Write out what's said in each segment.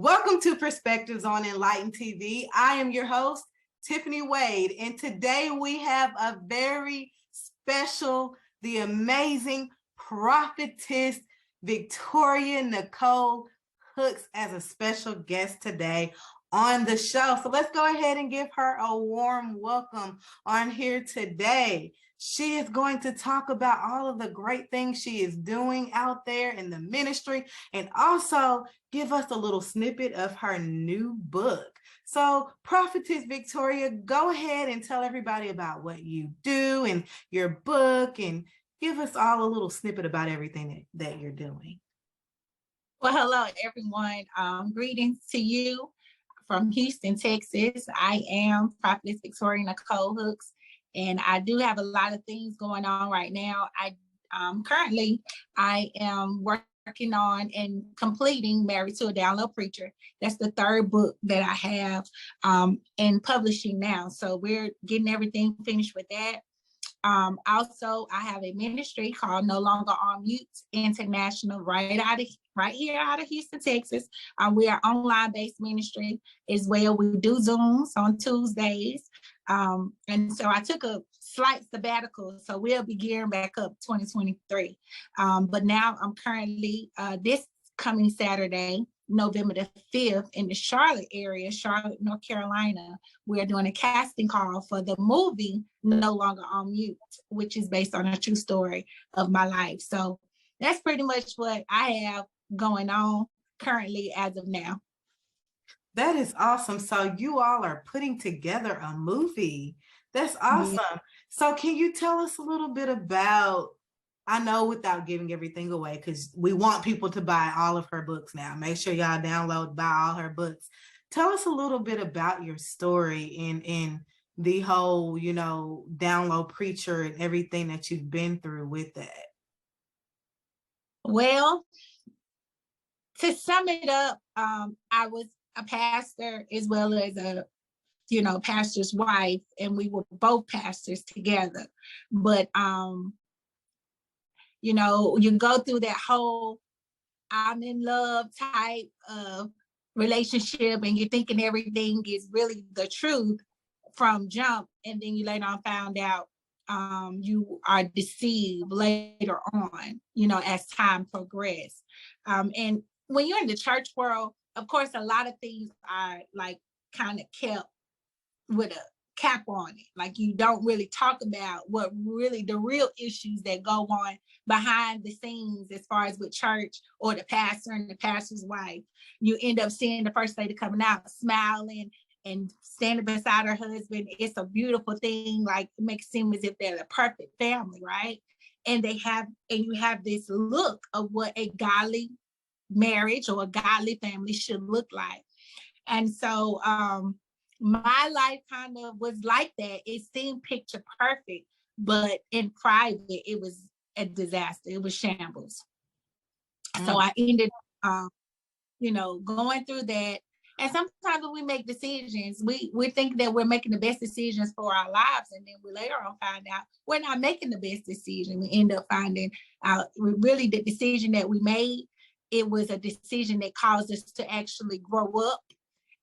Welcome to Perspectives on Enlightened TV. I am your host, Tiffany Wade, and today we have a very special, the amazing prophetess, Victoria Nicole Hooks, as a special guest today on the show. So let's go ahead and give her a warm welcome on here today. She is going to talk about all of the great things she is doing out there in the ministry and also give us a little snippet of her new book. So Prophetess Victoria, go ahead and tell everybody about what you do and your book and give us all a little snippet about everything that you're doing. Well, hello, everyone. Greetings to you from Houston, Texas. I am Prophetess Victoria Nicole Hooks, and I do have a lot of things going on right now. Currently, I am working on and completing Married to a Download Preacher. That's the third book that I have in publishing now. So we're getting everything finished with that. Also, I have a ministry called No Longer on Mute International right here out of Houston, Texas. We are online-based ministry as well. We do Zooms on Tuesdays. And so I took a slight sabbatical, so we'll be gearing back up 2023. But now I'm currently, this coming Saturday, November the 5th, in the Charlotte area, Charlotte, North Carolina, we're doing a casting call for the movie No Longer on Mute, which is based on a true story of my life. So that's pretty much what I have going on currently as of now. That is awesome. So you all are putting together a movie. That's awesome. Yeah. So can you tell us a little bit about, I know without giving everything away, because we want people to buy all of her books now. Make sure y'all download, buy all her books. Tell us a little bit about your story in the whole, download preacher and everything that you've been through with that. Well, to sum it up, I was a pastor as well as a pastor's wife, and we were both pastors together. But you go through that whole I'm in love type of relationship, and you're thinking everything is really the truth from jump, and then you later on found out you are deceived later on, as time progressed. And when you're in the church world, of course, a lot of things are like kind of kept with a cap on it. Like you don't really talk about what really the real issues that go on behind the scenes as far as with church or the pastor and the pastor's wife. You end up seeing the first lady coming out smiling and standing beside her husband. It's a beautiful thing. Like it makes it seem as if they're the perfect family, right? And you have this look of what a godly marriage or a godly family should look like. And so my life kind of was like that. It seemed picture perfect, but in private, it was a disaster. It was shambles. So I ended going through that. And sometimes when we make decisions, we think that we're making the best decisions for our lives. And then we later on find out we're not making the best decision. We end up finding out really the decision that we made, it was a decision that caused us to actually grow up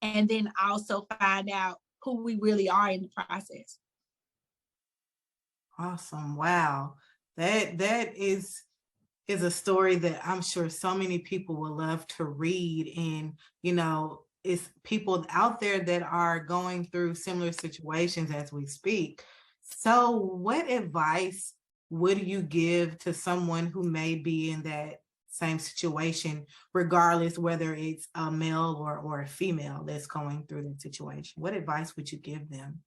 and then also find out who we really are in the process. Awesome. Wow. That is a story that I'm sure so many people would love to read. And, it's people out there that are going through similar situations as we speak. So what advice would you give to someone who may be in that same situation, regardless whether it's a male or a female that's going through that situation? What advice would you give them?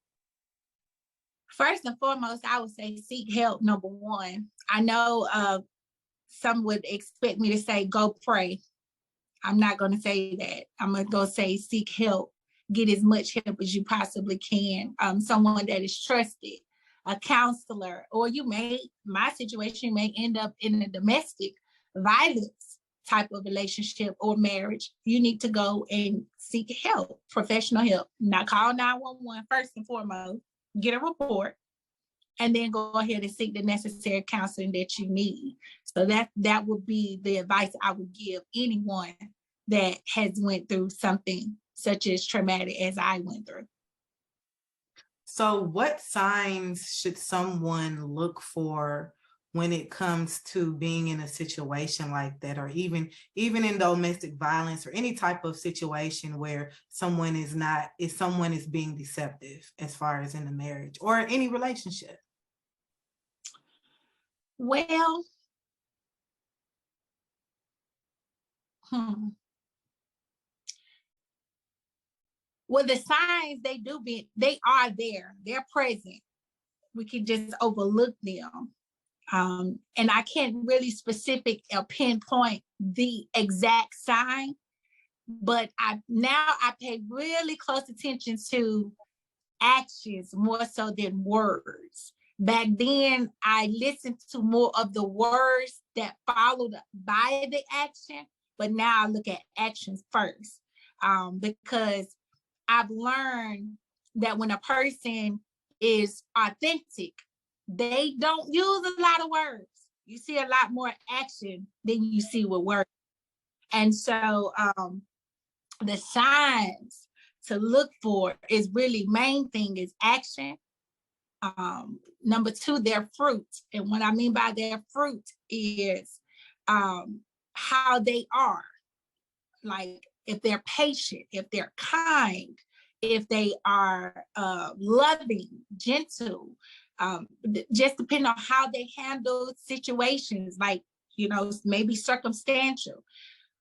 First and foremost, I would say seek help, number one. I know some would expect me to say, go pray. I'm not going to say that. I'm going to go say seek help. Get as much help as you possibly can. Someone that is trusted, a counselor, or my situation may end up in a domestic violence type of relationship or marriage. You need to go and seek help, professional help. Now call 911 first and foremost, get a report, and then go ahead and seek the necessary counseling that you need. So that would be the advice I would give anyone that has went through something such as traumatic as I went through. So what signs should someone look for when it comes to being in a situation like that, or even in domestic violence or any type of situation where someone is being deceptive as far as in a marriage or any relationship? Well, well, the signs they are there. They're present. We can just overlook them. And I can't really specific or pinpoint the exact sign, but I pay really close attention to actions more so than words. Back then, I listened to more of the words that followed by the action, but now I look at actions first, because I've learned that when a person is authentic, they don't use a lot of words. You see a lot more action than you see with words. And so the signs to look for is really main thing is action. Number two, their fruit. And what I mean by their fruit is how they are. Like if they're patient, if they're kind, if they are loving, gentle, just depending on how they handle situations, like, maybe circumstantial.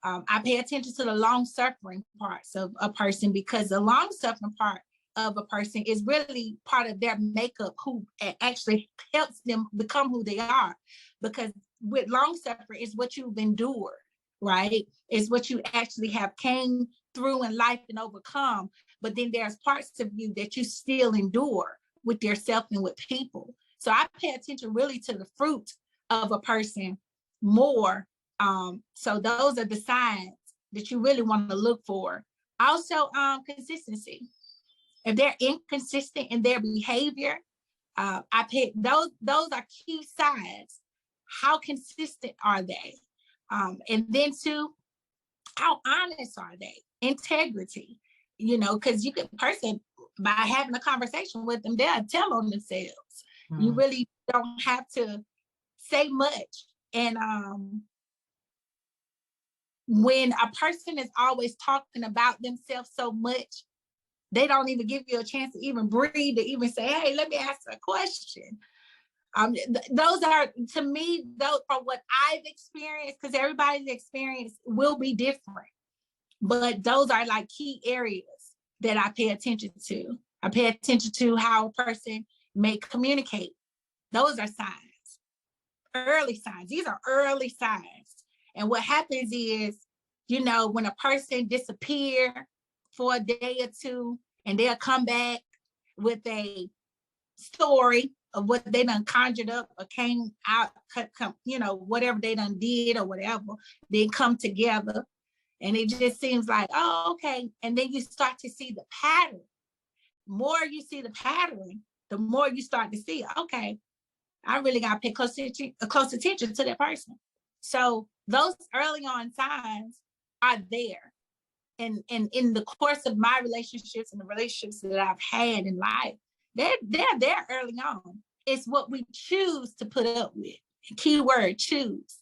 I pay attention to the long-suffering parts of a person, because the long-suffering part of a person is really part of their makeup, who actually helps them become who they are. Because with long-suffering is what you've endured, right? It's what you actually have came through in life and overcome. But then there's parts of you that you still endure with yourself and with people. So I pay attention really to the fruit of a person more. So those are the signs that you really want to look for. Also, consistency. If they're inconsistent in their behavior, I pick those are key signs. How consistent are they? And then two, how honest are they? Integrity, because you can person by having a conversation with them, they'll tell on themselves. You really don't have to say much. And when a person is always talking about themselves so much, they don't even give you a chance to even breathe, to even say, hey, let me ask a question. Those are, to me, those are what I've experienced, because everybody's experience will be different. But those are like key areas that I pay attention to. I pay attention to how a person may communicate. Those are signs, early signs. These are early signs. And what happens is, when a person disappears for a day or two, and they'll come back with a story of what they done conjured up or came out, whatever they done did or whatever, then come together. And it just seems like, oh, okay. And then you start to see the pattern. More you see the pattern, the more you start to see, okay, I really got to pay close attention to that person. So those early on signs are there. And in the course of my relationships and the relationships that I've had in life, they're there early on. It's what we choose to put up with. Keyword, choose.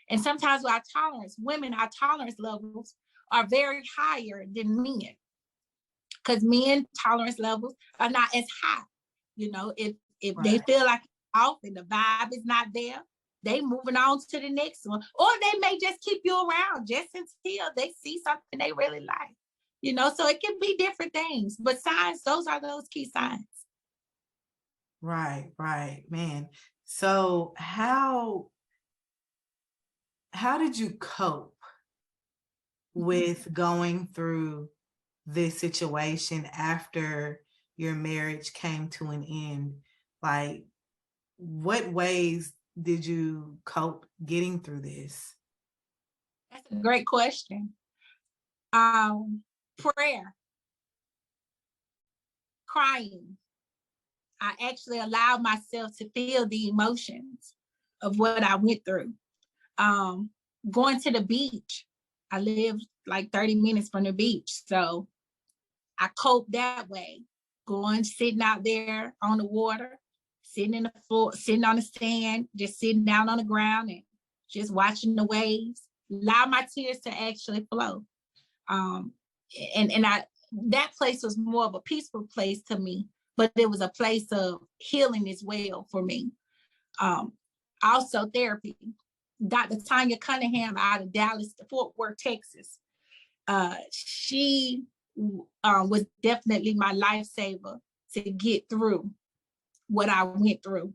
And sometimes with our tolerance, our tolerance levels are very higher than men, because men tolerance levels are not as high. If right. They feel like it's off and the vibe is not there, they moving on to the next one. Or they may just keep you around just until they see something they really like. So it can be different things. But signs, those are those key signs. Right, man. So how did you cope with going through this situation after your marriage came to an end? Like, what ways did you cope getting through this? That's a great question. Prayer, crying. I actually allowed myself to feel the emotions of what I went through. Going to the beach. I lived like 30 minutes from the beach. So I cope that way, going, sitting out there on the water, sitting in the floor, sitting on the sand, just sitting down on the ground and just watching the waves, allow my tears to actually flow. And that place was more of a peaceful place to me, but it was a place of healing as well for me. Also therapy. Dr. Tanya Cunningham out of Dallas, Fort Worth, Texas. She was definitely my lifesaver to get through what I went through.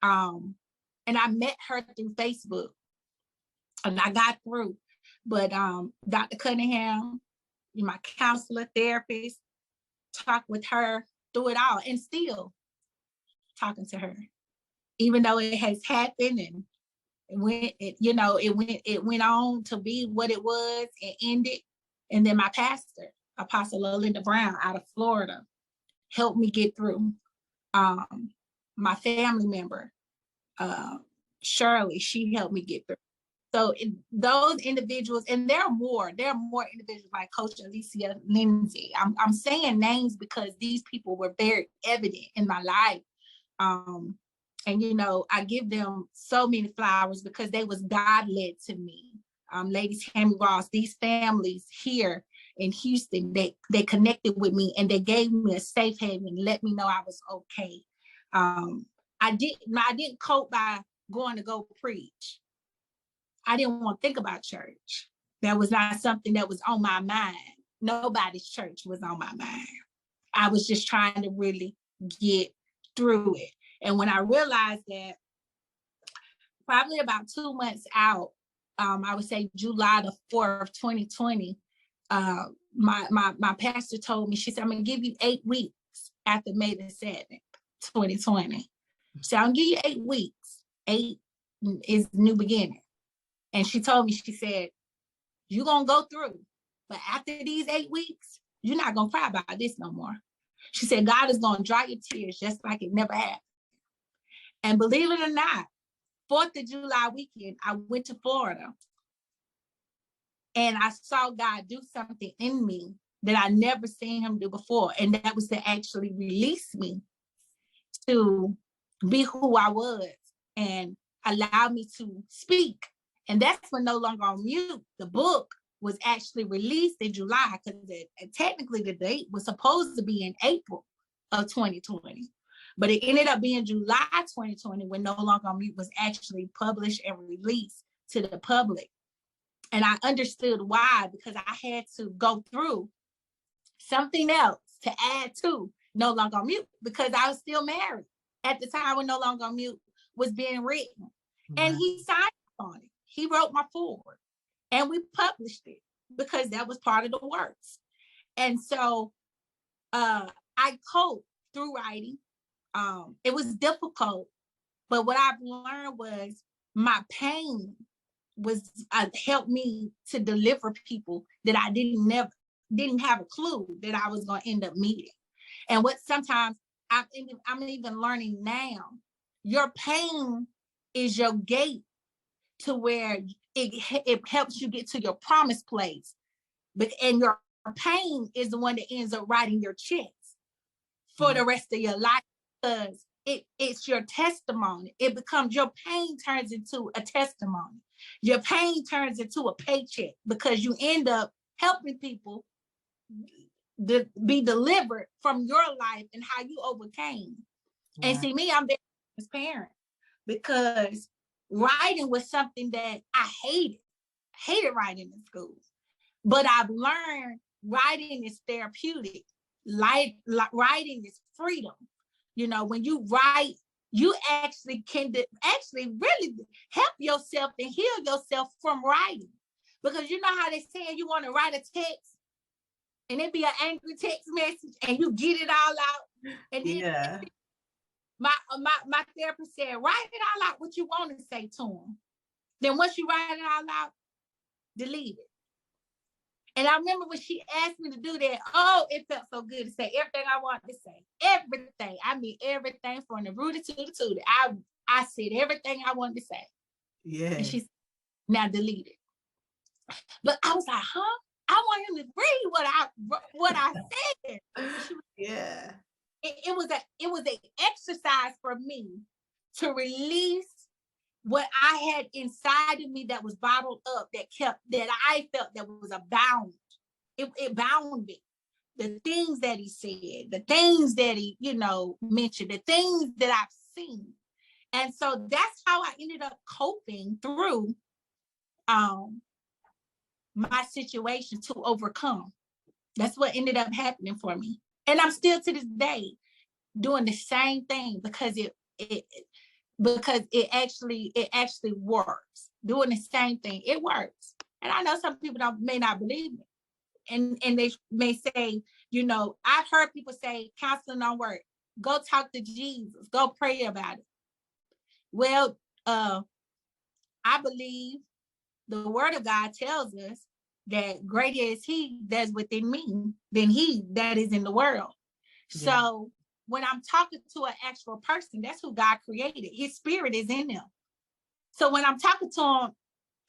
And I met her through Facebook and I got through. But Dr. Cunningham, my counselor, therapist, talked with her through it all and still talking to her. Even though it has happened and it went on to be what it was and ended. And then my pastor, Apostle Linda Brown out of Florida, helped me get through. My family member, Shirley, she helped me get through. So those individuals, and there are more individuals like Coach Alicia Lindsay. I'm saying names because these people were very evident in my life. And I give them so many flowers because they was God-led to me. Ladies Tammy Ross, these families here in Houston, they connected with me and they gave me a safe haven, let me know I was okay. I didn't cope by going to go preach. I didn't want to think about church. That was not something that was on my mind. Nobody's church was on my mind. I was just trying to really get through it. And when I realized that, probably about 2 months out, I would say July the 4th, 2020, my pastor told me, she said, I'm going to give you 8 weeks after May the 7th, 2020. So I'll give you 8 weeks. 8 is new beginning. And she told me, she said, you're going to go through. But after these 8 weeks, you're not going to cry about this no more. She said, God is going to dry your tears just like it never happened. And believe it or not, 4th of July weekend, I went to Florida. And I saw God do something in me that I never seen him do before. And that was to actually release me to be who I was and allow me to speak. And that's when No Longer on Mute, the book, was actually released in July, because technically the date was supposed to be in April of 2020. But it ended up being July 2020 when No Longer on Mute was actually published and released to the public. And I understood why, because I had to go through something else to add to No Longer on Mute, because I was still married at the time when No Longer on Mute was being written. Right. And he signed on it. He wrote my foreword and we published it because that was part of the works. And so I coped through writing. It was difficult, but what I've learned was my pain was helped me to deliver people that I didn't have a clue that I was going to end up meeting. And what sometimes I'm even learning now, your pain is your gate to where it helps you get to your promised place. And your pain is the one that ends up writing your checks for the rest of your life, because it's your testimony. It becomes, your pain turns into a testimony. Your pain turns into a paycheck because you end up helping people be delivered from your life and how you overcame. Yeah. And see, me, I'm very transparent because writing was something that I hated writing in school. But I've learned writing is therapeutic. Writing is freedom. When you write, you actually can really help yourself and heal yourself from writing. Because you know how they say you want to write a text and it be an angry text message and you get it all out. And then my therapist said, write it all out what you want to say to them. Then once you write it all out, delete it. And I remember when she asked me to do that, it felt so good to say everything I wanted to say. Everything. I mean, everything from the rooty to the tooty. I said everything I wanted to say. Yeah. And she said, now delete it. But I was like, huh? I want him to read what I said. Yeah. It was an exercise for me to release what I had inside of me that was bottled up, that I felt that was a bound. It bound me. The things that he said, the things that he, mentioned, the things that I've seen. And so that's how I ended up coping through my situation to overcome. That's what ended up happening for me. And I'm still to this day doing the same thing because it actually works. Doing the same thing, it works. And I know some people may not believe me. And they may say, I've heard people say counseling don't work. Go talk to Jesus. Go pray about it. Well, I believe the word of God tells us that greater is he that's within me than he that is in the world. Yeah. So when I'm talking to an actual person, that's who God created. His spirit is in them. So when I'm talking to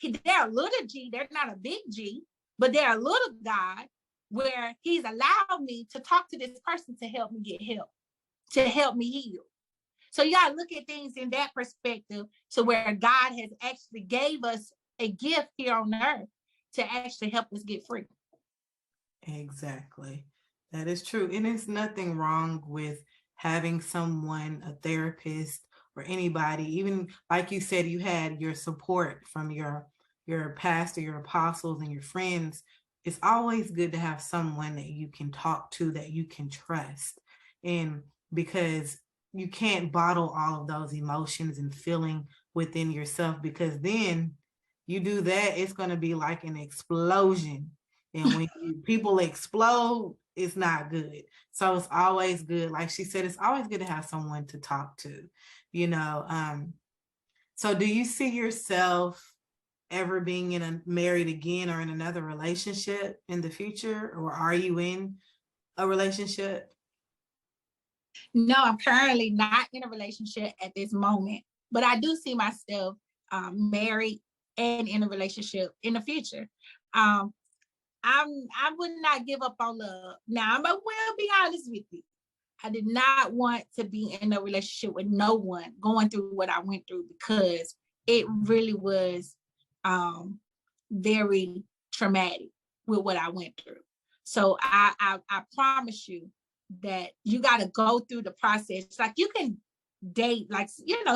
them, they're a little G, they're not a big G, but they're a little God, where he's allowed me to talk to this person to help me get help, to help me heal. So you gotta look at things in that perspective, to where God has actually gave us a gift here on earth to actually help us get free. Exactly. That is true. And there's nothing wrong with having someone, a therapist or anybody, even like you said, you had your support from your pastor, your apostles, and your friends. It's always good to have someone that you can talk to, that you can trust. And because you can't bottle all of those emotions and feeling within yourself, because then you do that, it's going to be like an explosion. And when people explode, it's not good. So it's always good. Like she said, it's always good to have someone to talk to, So do you see yourself ever being married again or in another relationship in the future? Or are you in a relationship? No, I'm currently not in a relationship at this moment, but I do see myself married and in a relationship in the future. I would not give up on love. Now, I will be honest with you. I did not want to be in a relationship with no one going through what I went through, because it really was very traumatic with what I went through. So I promise you that you got to go through the process. Like, you can date, like,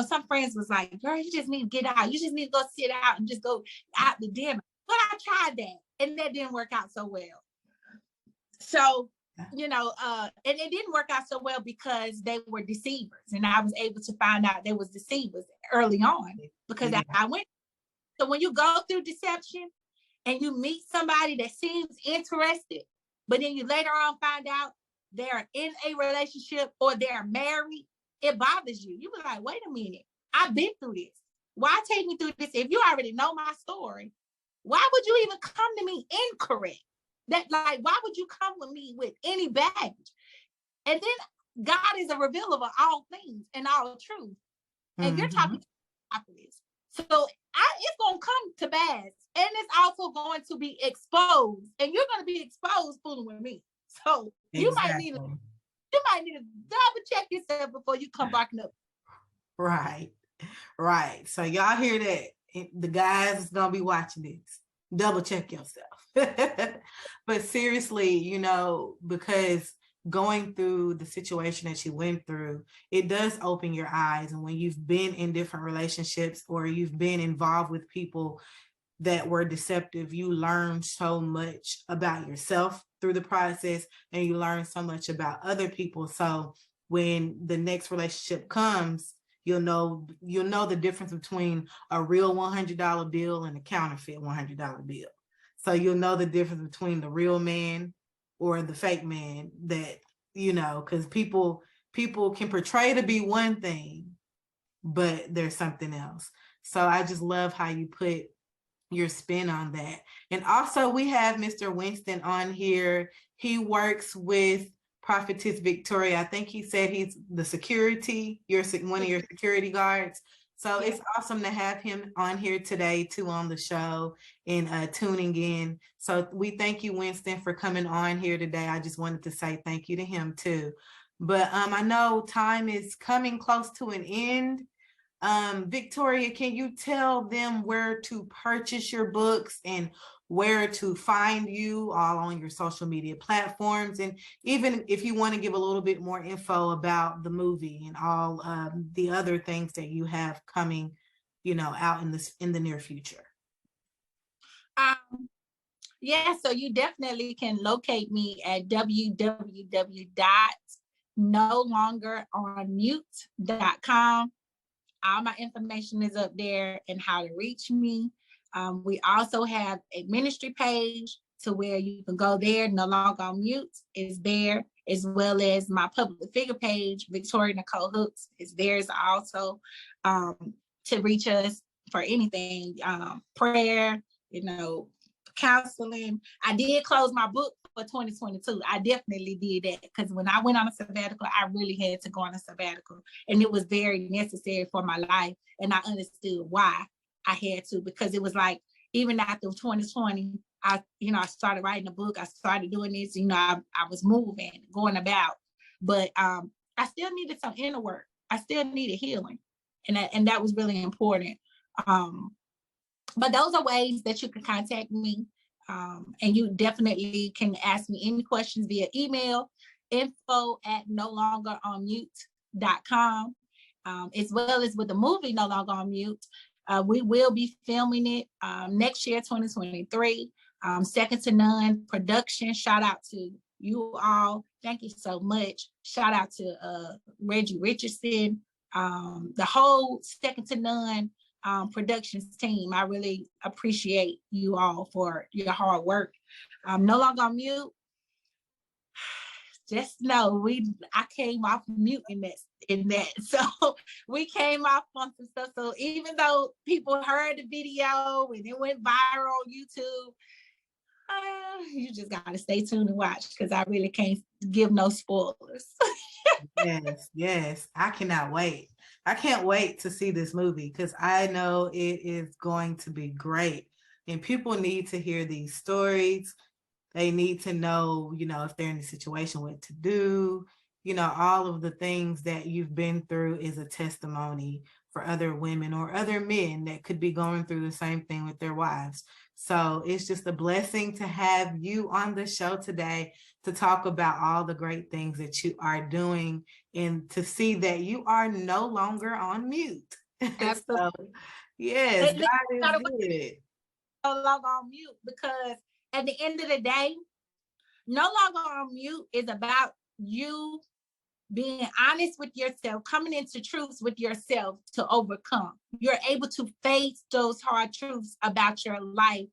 some friends was like, girl, you just need to get out. You just need to go sit out and just go out to dinner. But I tried that, and that didn't work out so well. So, and it didn't work out so well because they were deceivers, and I was able to find out they was deceivers early on, because I went. So when you go through deception and you meet somebody that seems interested, but then you later on find out they're in a relationship or they're married, it bothers you. You be like, wait a minute, I've been through this. Why take me through this? If you already know my story, why would you even come to me incorrect? Why would you come with me with any baggage? And then God is a revealer of all things and all truth. And you're talking after this. So it's going to come to pass. And it's also going to be exposed. And you're going to be exposed fooling with me. So you might need to double check yourself before you come barking up. Right. So y'all hear that? The guys is going to be watching this. Double check yourself. But seriously, because going through the situation that you went through, it does open your eyes. And when you've been in different relationships or you've been involved with people that were deceptive, you learn so much about yourself through the process, and you learn so much about other people. So when the next relationship comes, you'll know the difference between a real $100 bill and a counterfeit $100 bill. So you'll know the difference between the real man or the fake man, that, because people can portray to be one thing, but there's something else. So I just love how you put your spin on that. And also we have Mr. Winston on here. He works with Prophetess Victoria. I think he said he's the security, one of your security guards. So Yeah. it's awesome to have him on here today too on the show and tuning in. So we thank you, Winston, for coming on here today. I just wanted to say thank you to him too. But I know time is coming close to an end. Victoria, can you tell them where to purchase your books and where to find you all on your social media platforms? And even if you want to give a little bit more info about the movie and all the other things that you have coming, out in the near future. Yeah, so you definitely can locate me at www.nolongeronmute.com. All my information is up there and how to reach me. We also have a ministry page to where you can go there. No Longer on Mute is there, as well as my public figure page, Victoria Nicole Hooks, is there also, to reach us for anything, prayer, counseling. I did close my book for 2022. I definitely did that because when I went on a sabbatical, I really had to go on a sabbatical, and it was very necessary for my life. And I understood why I had to, because it was like, even after 2020, I started writing a book. I started doing this, I was moving, going about, but I still needed some inner work. I still needed healing. And that was really important. But those are ways that you can contact me. And you definitely can ask me any questions via email, info@nolongeronmute.com. As well as with the movie No Longer on Mute. We will be filming it next year, 2023. Second to None production. Shout out to you all. Thank you so much. Shout out to Reggie Richardson, the whole Second to None productions team. I really appreciate you all for your hard work. No Longer on Mute. Just know I came off mute in that. So we came off on some stuff. So even though people heard the video and it went viral on YouTube, you just gotta stay tuned and watch, because I really can't give no spoilers. Yes. I cannot wait. I can't wait to see this movie because I know it is going to be great. And people need to hear these stories. They need to know, if they're in a situation, what to do. All of the things that you've been through is a testimony for other women or other men that could be going through the same thing with their wives. So it's just a blessing to have you on the show today to talk about all the great things that you are doing and to see that you are no longer on mute. Absolutely. So, yes, God is good. No longer on mute, because at the end of the day, No Longer on Mute is about you being honest with yourself, coming into truths with yourself to overcome. You're able to face those hard truths about your life,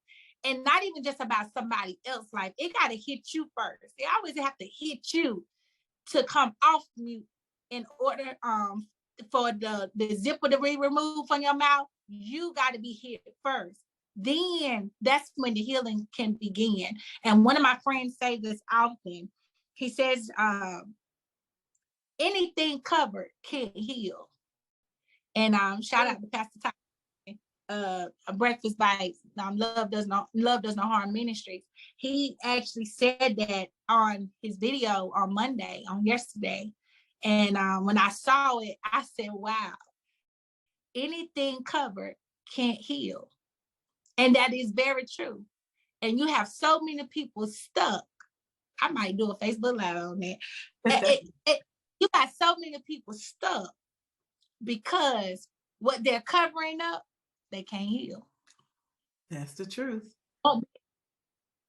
and not even just about somebody else's life. It got to hit you first. It always have to hit you to come off mute in order for the zipper to be removed from your mouth. You got to be hit first. Then that's when the healing can begin. And one of my friends say this often. He says, anything covered can't heal. And shout out to Pastor Ty, Breakfast Bites, Love Does No Harm Ministries. He actually said that on his video on yesterday. And when I saw it, I said, wow, anything covered can't heal. And that is very true. And you have so many people stuck. I might do a Facebook Live on that. You got so many people stuck because what they're covering up, they can't heal. That's the truth.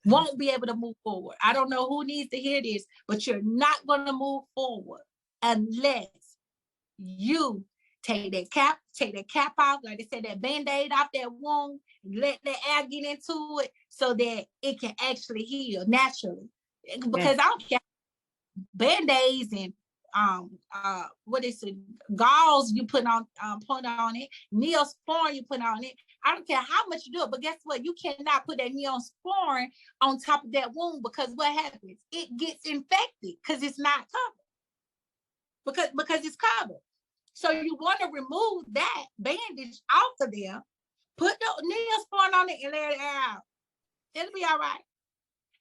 Won't be able to move forward. I don't know who needs to hear this, but you're not going to move forward unless you take that cap off, like they said, that Band-Aid off that wound, let the air get into it so that it can actually heal naturally. Because I don't care Band-Aids and what is it, gauze you put on it, Neosporin you put on it. I don't care how much you do it, but guess what? You cannot put that Neosporin on top of that wound, because what happens? It gets infected because it's not covered. Because it's covered. So you want to remove that bandage off of there, put the Neosporin on it and let it air out. It'll be all right.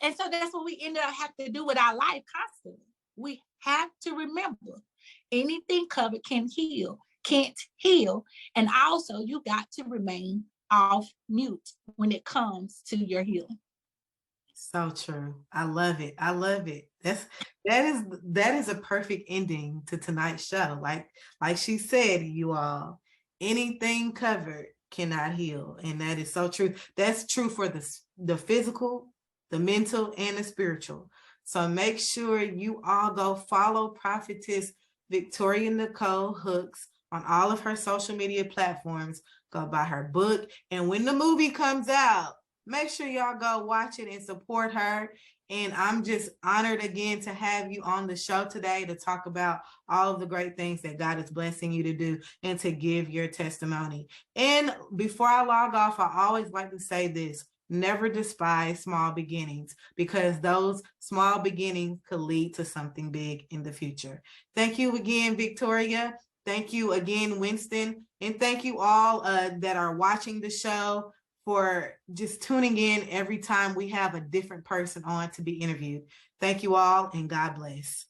And so that's what we end up have to do with our life constantly. We have to remember anything covered can't heal. And also you got to remain off mute when it comes to your healing. So true. I love it. I love it. That is a perfect ending to tonight's show. Like she said, you all, anything covered cannot heal. And that is so true. That's true for the physical, the mental, and the spiritual. So make sure you all go follow Prophetess Victoria Nicole Hooks on all of her social media platforms. Go buy her book. And when the movie comes out, make sure y'all go watch it and support her. And I'm just honored again to have you on the show today to talk about all of the great things that God is blessing you to do and to give your testimony. And before I log off, I always like to say this: never despise small beginnings, because those small beginnings could lead to something big in the future. Thank you again, Victoria. Thank you again, Winston. And thank you all that are watching the show for just tuning in every time we have a different person on to be interviewed. Thank you all, and God bless.